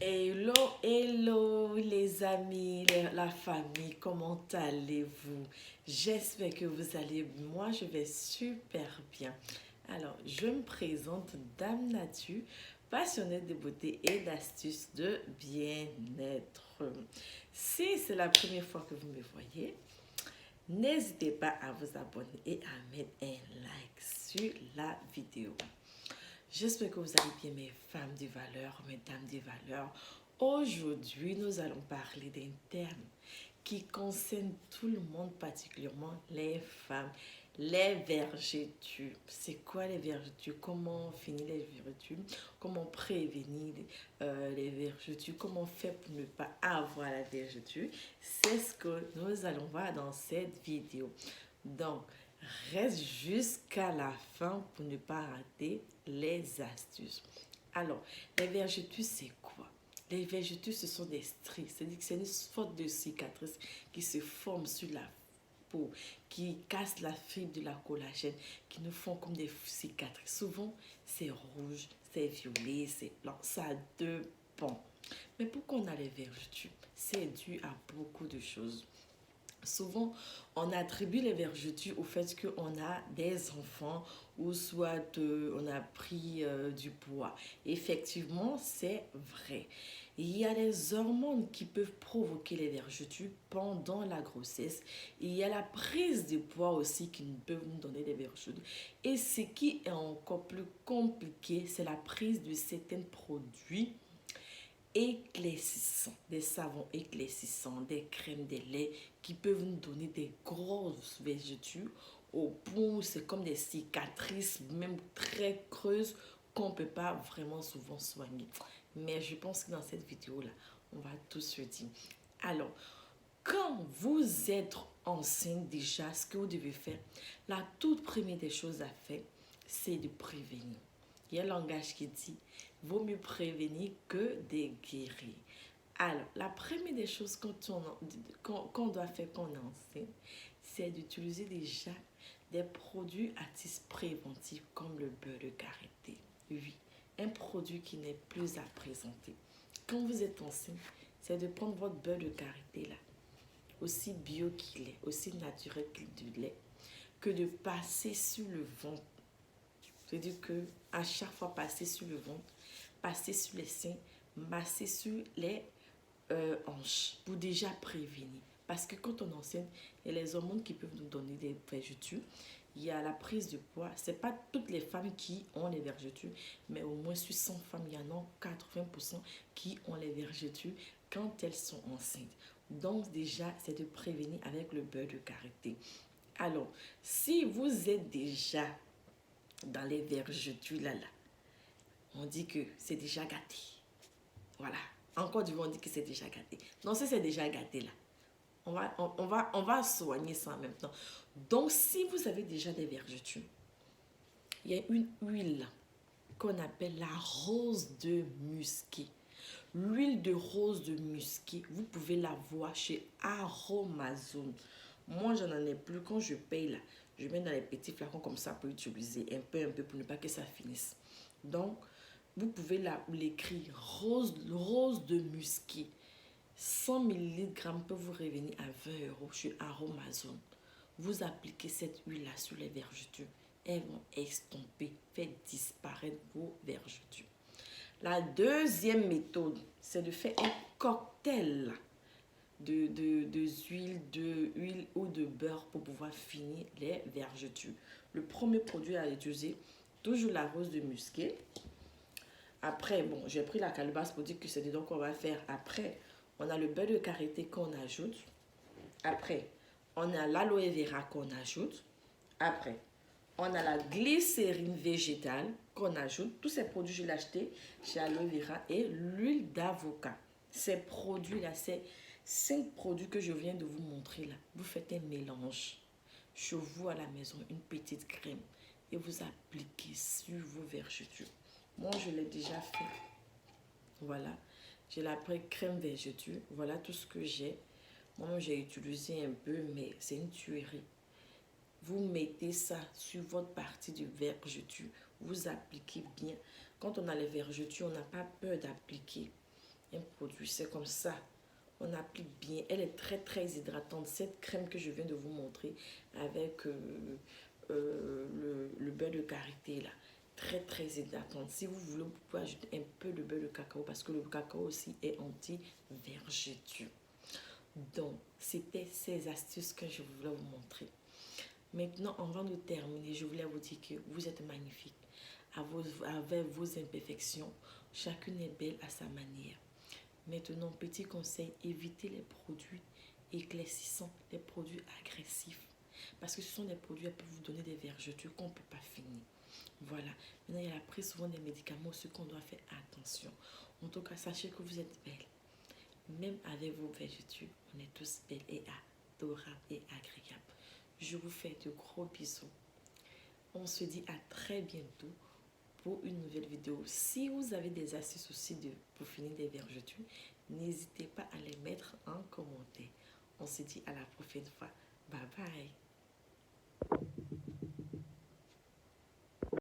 Hello, hello les amis, la famille, comment allez-vous? J'espère que vous allez, moi je vais super bien. Alors, je me présente Dame Nature, passionnée de beauté et d'astuces de bien-être. Si c'est la première fois que vous me voyez, n'hésitez pas à vous abonner et à mettre un like sur la vidéo. J'espère que vous allez bien, mes femmes de valeur, mes dames de valeur. Aujourd'hui, nous allons parler d'un thème qui concerne tout le monde, particulièrement les femmes. Les vergetures. C'est quoi les vergetures? Comment finir les vergetures? Comment prévenir les vergetures? Comment faire pour ne pas avoir la vergeture? C'est ce que nous allons voir dans cette vidéo. Donc, reste jusqu'à la fin pour ne pas rater les astuces. Alors, les vergetures, c'est quoi? Les vergetures, ce sont des stries. C'est-à-dire que c'est une sorte de cicatrice qui se forme sur la peau, qui casse la fibre de la collagène, qui nous font comme des cicatrices. Souvent, c'est rouge, c'est violet, c'est blanc. Ça dépend. Mais pourquoi on a les vergetures? C'est dû à beaucoup de choses. Souvent, on attribue les vergetures au fait qu'on a des enfants ou soit on a pris du poids. Effectivement, c'est vrai. Il y a les hormones qui peuvent provoquer les vergetures pendant la grossesse. Il y a la prise de poids aussi qui peut nous donner des vergetures. Et ce qui est encore plus compliqué, c'est la prise de certains produits éclaircissants, des savons éclaircissants, des crèmes, des laits qui peuvent nous donner des grosses vergetures au point où c'est comme des cicatrices, même très creuses, qu'on ne peut pas vraiment souvent soigner. Mais je pense que dans cette vidéo-là, on va tout se dire. Alors, quand vous êtes enceinte déjà, ce que vous devez faire, la toute première des choses à faire, c'est de prévenir. Il y a un langage qui dit, vaut mieux prévenir que de guérir. Alors, la première des choses qu'on doit faire quand on est enceinte, c'est d'utiliser déjà des produits à titre préventif comme le beurre de karité. Oui, un produit qui n'est plus à présenter. Quand vous êtes enceinte, c'est de prendre votre beurre de karité là, aussi bio qu'il est, aussi naturel qu'il l'est, que de passer sur le ventre. C'est-à-dire que à chaque fois passer sur le ventre, passer sur les seins, masser sur les hanches pour déjà prévenir. Parce que quand on est enceinte, il y a les hormones qui peuvent nous donner des vergetures. Il y a la prise de poids. Ce n'est pas toutes les femmes qui ont les vergetures, mais au moins sur 100 femmes, il y en a 80% qui ont les vergetures quand elles sont enceintes. Donc déjà, c'est de prévenir avec le beurre de karité. Alors, si vous êtes déjà dans les vergetures là, on dit que c'est déjà gâté. Voilà. Encore du coup, on dit que c'est déjà gâté. Non, si c'est déjà gâté là, on va soigner ça en même temps. Donc, si vous avez déjà des vergetures, il y a une huile qu'on appelle la rose de musqué. L'huile de rose de musqué, vous pouvez la voir chez Aromazone. Moi, je n'en ai plus. Quand je paye là, je mets dans les petits flacons comme ça pour utiliser un peu pour ne pas que ça finisse. Donc, vous pouvez l'écrire rose de musqué. 100 ml peut vous revenir à 20 € chez Aromazone. Vous appliquez cette huile-là sur les vergetures. Elles vont estomper, faire disparaître vos vergetures. La deuxième méthode, c'est de faire un cocktail d'huile ou de beurre pour pouvoir finir les vergetures. Le premier produit à utiliser, toujours la rose de musqué. Après, bon, j'ai pris la calebasse pour dire que c'est dedans qu'on va faire. Après, on a le beurre de karité qu'on ajoute. Après, on a l'aloe vera qu'on ajoute. Après, on a la glycérine végétale qu'on ajoute. Tous ces produits, je l'ai acheté chez Aloe Vera et l'huile d'avocat. Ces produits-là, c'est 5 produits que je viens de vous montrer là. Vous faites un mélange. Chez vous à la maison, une petite crème et vous appliquez sur vos vergetures. Moi, je l'ai déjà fait. Voilà. J'ai la crème vergeture. Voilà tout ce que j'ai. Moi, j'ai utilisé un peu, mais c'est une tuerie. Vous mettez ça sur votre partie du vergeture. Vous appliquez bien. Quand on a les vergetures, on n'a pas peur d'appliquer. un produit, c'est comme ça. On applique bien. Elle est très très hydratante. Cette crème que je viens de vous montrer avec le beurre de karité là. Très très hydratante. Si vous voulez, vous pouvez ajouter un peu de beurre de cacao parce que le cacao aussi est anti-vergeture. Donc, c'était ces astuces que je voulais vous montrer. Maintenant, avant de terminer, je voulais vous dire que vous êtes magnifique. Avec vos imperfections, chacune est belle à sa manière. Maintenant, petit conseil, évitez les produits éclaircissants, les produits agressifs. Parce que ce sont des produits qui peuvent vous donner des vergetures qu'on ne peut pas finir. Voilà. Maintenant, il y a la prise souvent des médicaments aussi qu'on doit faire attention. En tout cas, sachez que vous êtes belle. Même avec vos vergetures, on est tous belles et adorables et agréables. Je vous fais de gros bisous. On se dit à très bientôt pour une nouvelle vidéo. Si vous avez des astuces aussi pour finir des vergetures, n'hésitez pas à les mettre en commentaire. On se dit à la prochaine fois. Bye bye.